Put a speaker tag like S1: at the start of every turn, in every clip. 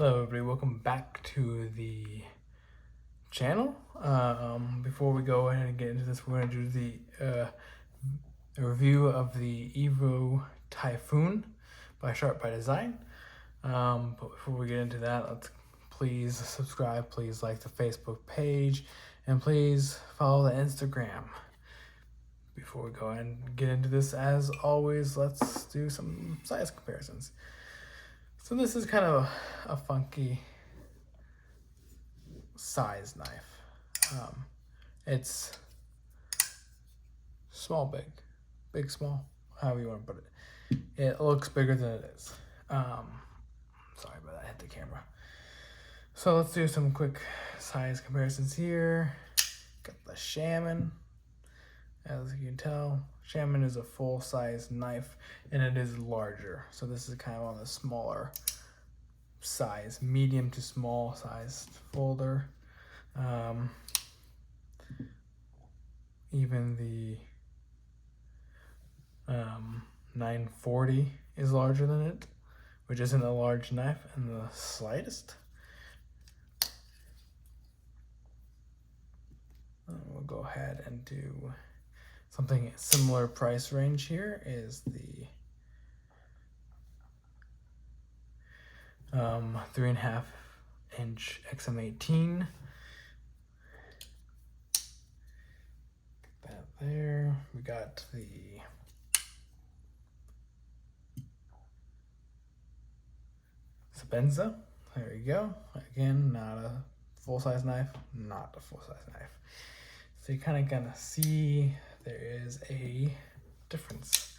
S1: Hello everybody, welcome back to the channel. Before we go ahead and get into this, we're going to do the review of the Evo Typhoon by SharpByDesign. But before we get into that, let's please subscribe, please like the Facebook page, and please follow the Instagram. Before we go ahead and get into this, as always, let's do some size comparisons. So this is kind of a funky size knife. It's small, big, small, however you want to put it. It looks bigger than it is. Sorry about that, I hit the camera. So let's do some quick size comparisons here. Got the Shaman. As you can tell, Shaman is a full-size knife and it is larger. So this is kind of on the smaller size, medium to small sized folder. Even the 940 is larger than it, which isn't a large knife in the slightest. We'll go ahead and do something similar price range. Here is the 3.5 inch XM18. That there. We got the Sabenza. There you go. Again, not a full-size knife, not a full-size knife. So you kind of gonna see there is a difference.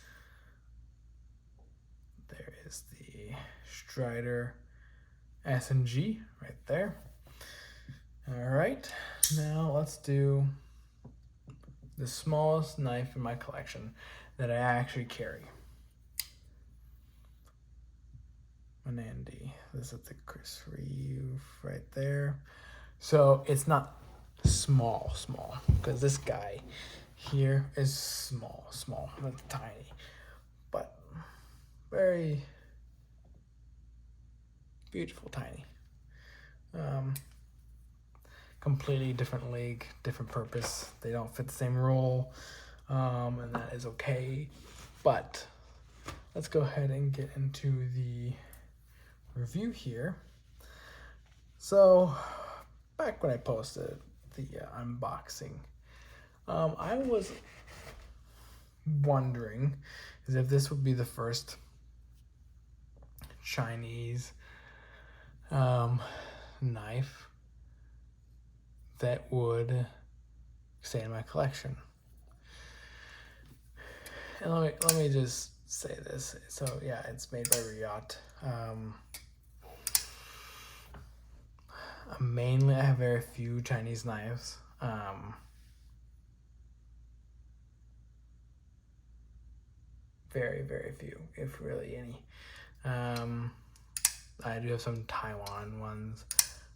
S1: There is the Strider S&G right there. All right, now let's do the smallest knife in my collection that I actually carry. Menandi. This is the Chris Reeve right there. So it's not small, because this guy here is small, not tiny, but very beautiful tiny. Completely different league, different purpose. They don't fit the same role, and that is okay. But let's go ahead and get into the review here. So back when I posted the unboxing, I was wondering as if this would be the first Chinese knife that would stay in my collection. And let me just say this. So yeah, it's made by Riot. Mainly, I have very few Chinese knives. Very few, if really any. I do have some Taiwan ones.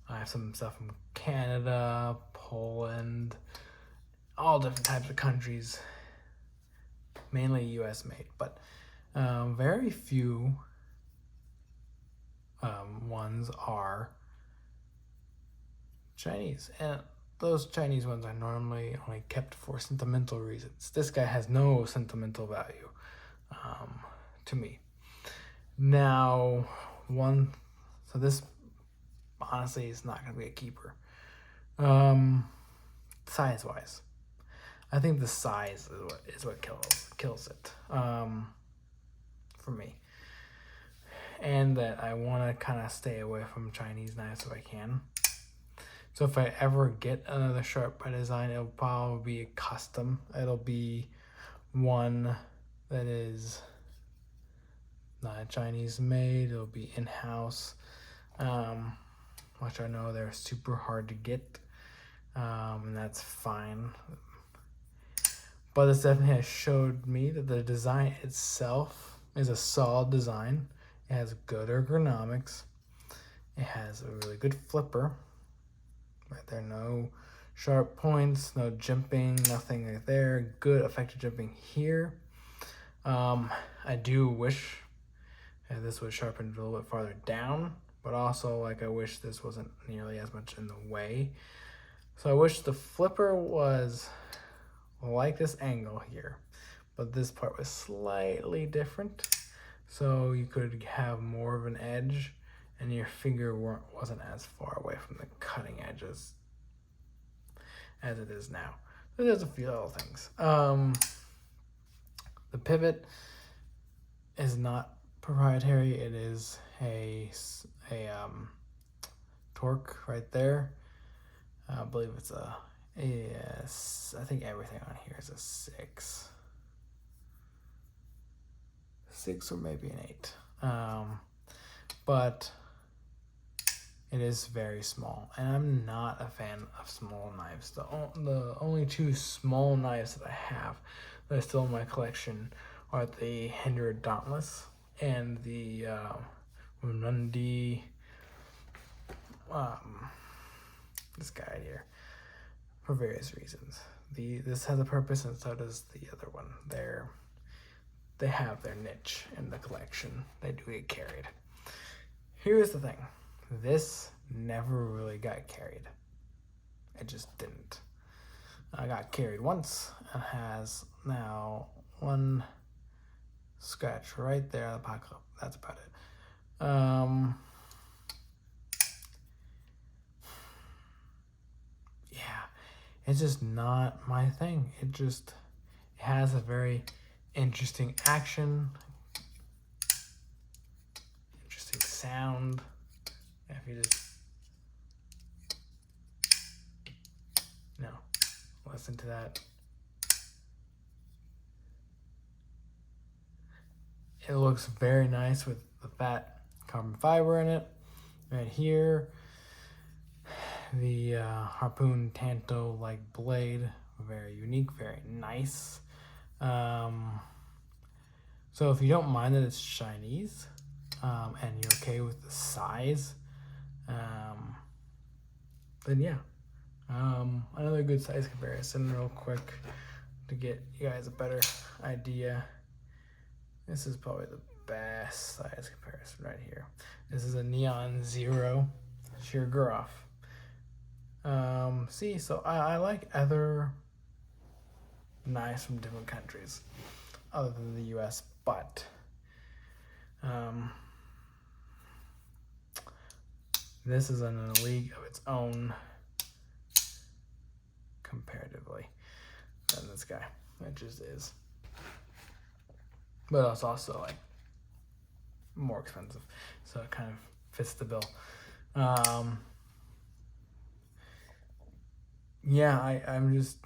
S1: I have some stuff from Canada, Poland, all different types of countries, mainly US made, but very few ones are Chinese, and those Chinese ones are normally only kept for sentimental reasons. This guy has no sentimental value to me. Now, so this honestly is not going to be a keeper. Size-wise, I think the size is what kills it for me. And that I want to kind of stay away from Chinese knives if I can. So if I ever get another SharpByDesign, it'll probably be a custom. It'll be one that is not Chinese made. It'll be in-house, which I know they're super hard to get, and that's fine. But this definitely has showed me that the design itself is a solid design. It has good ergonomics. It has a really good flipper. Right there, no sharp points, no jimping, nothing right there. Good effective jimping here. I do wish this was sharpened a little bit farther down, but also like I wish this wasn't nearly as much in the way. So I wish the flipper was like this angle here, but this part was slightly different. So you could have more of an edge and your finger wasn't as far away from the cutting edges as it is now. So there's a few little things. The pivot is not proprietary. It is a torque right there. I believe it's I think everything on here is a 6 or maybe an 8. But it is very small, and I'm not a fan of small knives. The only 2 small knives that I have that are still in my collection are the Hinder Dauntless and the Rundi, this guy right here, for various reasons. This has a purpose, and so does the other one. They have their niche in the collection. They do get carried. Here's the thing. This never really got carried. It just didn't. I got carried once and has now 1 scratch right there on the pocket. That's about it. Yeah, it's just not my thing. It has a very interesting action, interesting sound. If you just listen to that. It looks very nice with the fat carbon fiber in it. Right here, the Harpoon Tanto like blade, very unique, very nice. So if you don't mind that it's Chinese, and you're okay with the size, then yeah. Another good size comparison real quick to get you guys a better idea. This is probably the best size comparison right here. This is a Neon Zero sheer Groff. See, so I like other knives from different countries other than the US, but this is in a league of its own comparatively than this guy. It just is. But it's also like more expensive, so it kind of fits the bill. Yeah, I'm just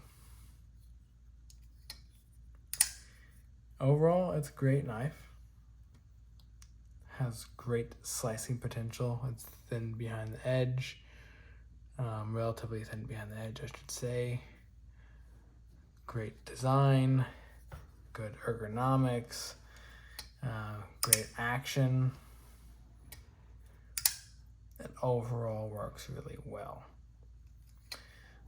S1: overall, it's a great knife. Has great slicing potential. It's thin behind the edge, relatively thin behind the edge, I should say. Great design, good ergonomics, great action. It overall works really well.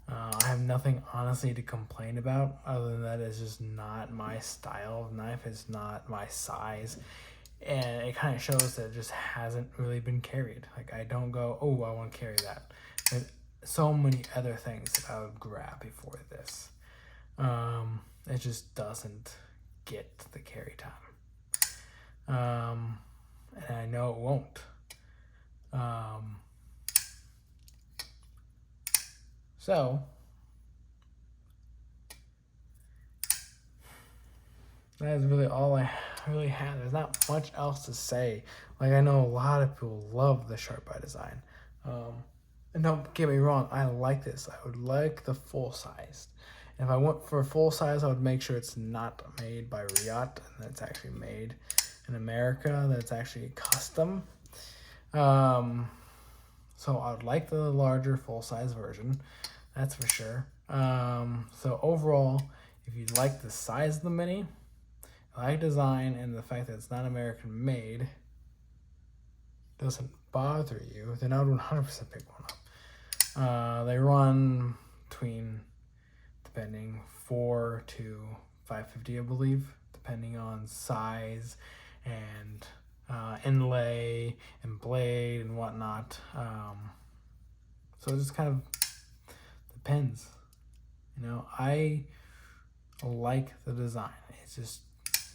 S1: I have nothing honestly to complain about other than that it's just not my style of knife. It's not my size. And it kind of shows that it just hasn't really been carried. Like I don't go, oh, I want to carry that. There's so many other things that I would grab before this. It just doesn't get the carry time. And I know it won't. So that is really all I really have. There's not much else to say. Like I know a lot of people love the SharpByDesign. And don't get me wrong, I like this. I would like the full size. If I went for full size, I would make sure it's not made by Riot and that it's actually made in America, that it's actually custom. So I would like the larger full size version, that's for sure. So overall, if you like the size of the Mini, like design, and the fact that it's not American made doesn't bother you, then I would 100% pick one up. They run between, depending, $400 to $550, I believe, depending on size and inlay and blade and whatnot. So it just kind of depends. You know, I like the design. It's just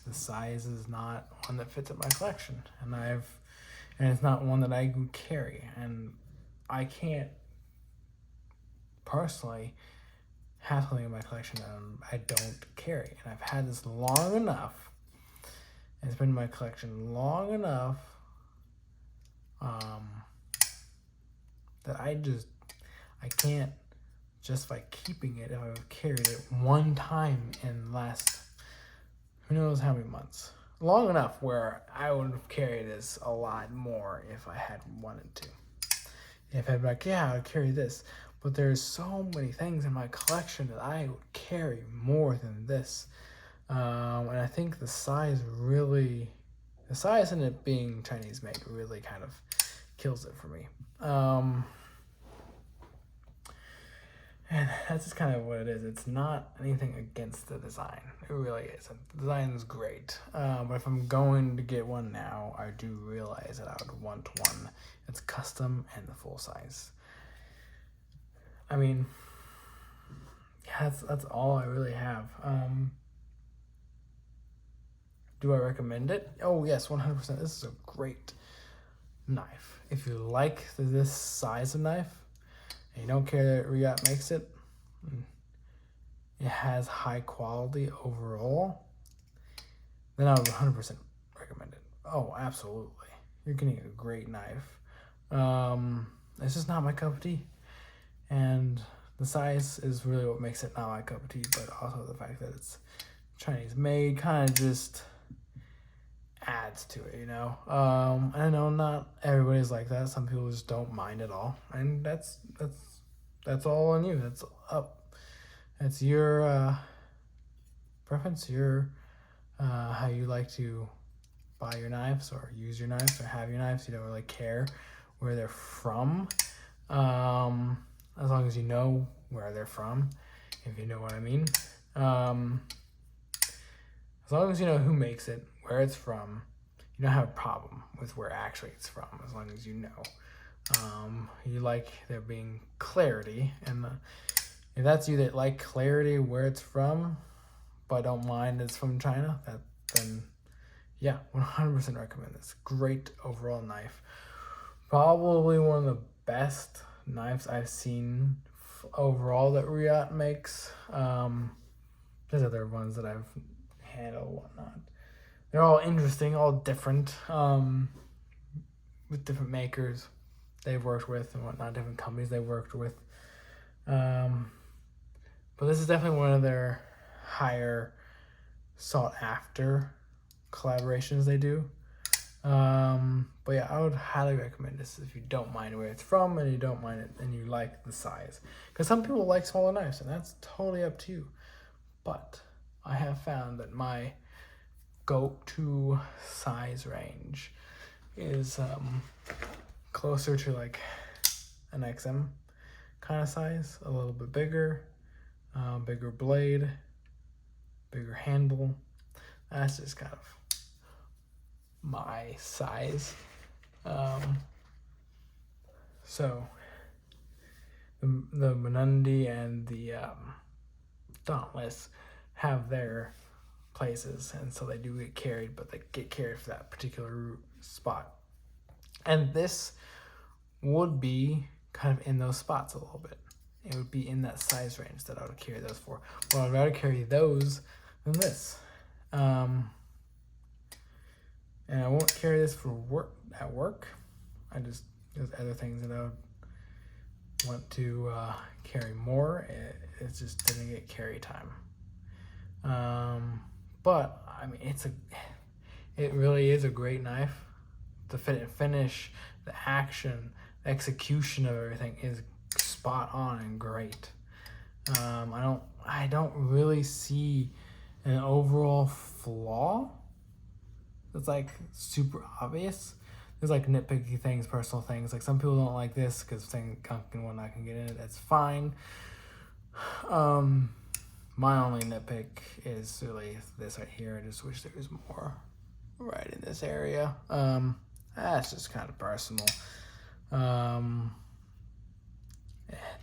S1: the size is not one that fits in my collection, and it's not one that I would carry, and I can't personally have something in my collection that I don't carry. And I've had this long enough. It's been in my collection long enough that I can't justify keeping it if I've carried it one time in the last who knows how many months. Long enough where I would have carried this a lot more if I had wanted to. If I'd be like, yeah, I'll carry this. But there's so many things in my collection that I would carry more than this. And I think the size and it being Chinese made really kind of kills it for me. And that's just kind of what it is. It's not anything against the design. It really is. The design is great. But if I'm going to get one now, I do realize that I would want one that's custom and the full size. I mean, yeah, that's all I really have. Do I recommend it? Oh yes, 100%. This is a great knife. If you like this size of knife, and you don't care that Riot makes it, it has high quality overall, then I would 100% recommend it. Oh, absolutely. You're getting a great knife. It's just not my cup of tea. And the size is really what makes it not my cup of tea, but also the fact that it's Chinese made kind of just adds to it, you know. I know not everybody's like that. Some people just don't mind at all, and that's all on you. That's up. That's your preference. Your how you like to buy your knives or use your knives or have your knives. You don't really care where they're from, as long as you know where they're from, if you know what I mean. As long as you know who makes it, where it's from, you don't have a problem with where actually it's from, as long as you know. You like there being clarity, and if that's you that like clarity where it's from, but don't mind it's from China, then yeah, 100% recommend this. Great overall knife. Probably one of the best knives I've seen overall that Riot makes. There's other ones that I've handled, whatnot. They're all interesting, all different, with different makers they've worked with and whatnot, different companies they've worked with. But this is definitely one of their higher sought after collaborations they do. But yeah, I would highly recommend this if you don't mind where it's from and you don't mind it and you like the size. Because some people like smaller knives, and that's totally up to you. But I have found that my go-to size range is closer to like an XM kind of size, a little bit bigger, bigger blade, bigger handle. That's just kind of my size. So the Menundi and the Dauntless have their places, and so they do get carried, but they get carried for that particular spot. And this would be kind of in those spots a little bit. It would be in that size range that I would carry those for. Well, I'd rather carry those than this. And I won't carry this for work. There's other things that I would want to carry more. It just didn't get carry time. But I mean, it really is a great knife. The fit and finish, the action, the execution of everything is spot on and great. I don't really see an overall flaw that's like super obvious. There's like nitpicky things, personal things. Like some people don't like this because saying gunk and whatnot can get in it. That's fine. My only nitpick is really this right here. I just wish there was more right in this area. That's just kind of personal.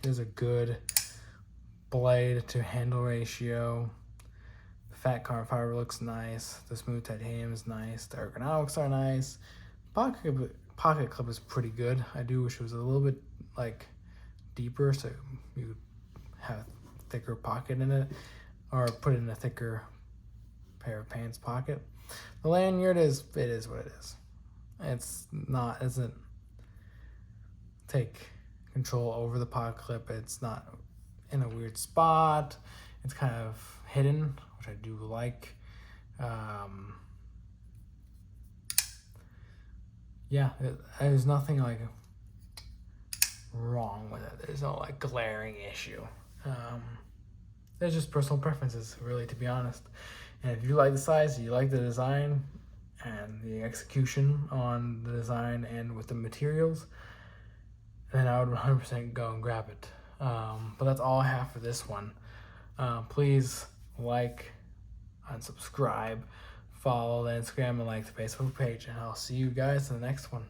S1: There's a good blade to handle ratio. The fat carbon fiber looks nice. The smooth titanium is nice. The ergonomics are nice. Pocket clip is pretty good. I do wish it was a little bit like deeper, so you would have a thicker pocket in it, or put it in a thicker pair of pants pocket. The lanyard is what it is. Isn't take control over the pocket clip. It's not in a weird spot. It's kind of hidden, which I do like. Yeah, there's nothing like wrong with it. There's no like glaring issue. There's just personal preferences, really, to be honest. And if you like the size, you like the design and the execution on the design and with the materials, then I would 100% go and grab it. But that's all I have for this one. Please like and subscribe, follow the Instagram and like the Facebook page, and I'll see you guys in the next one.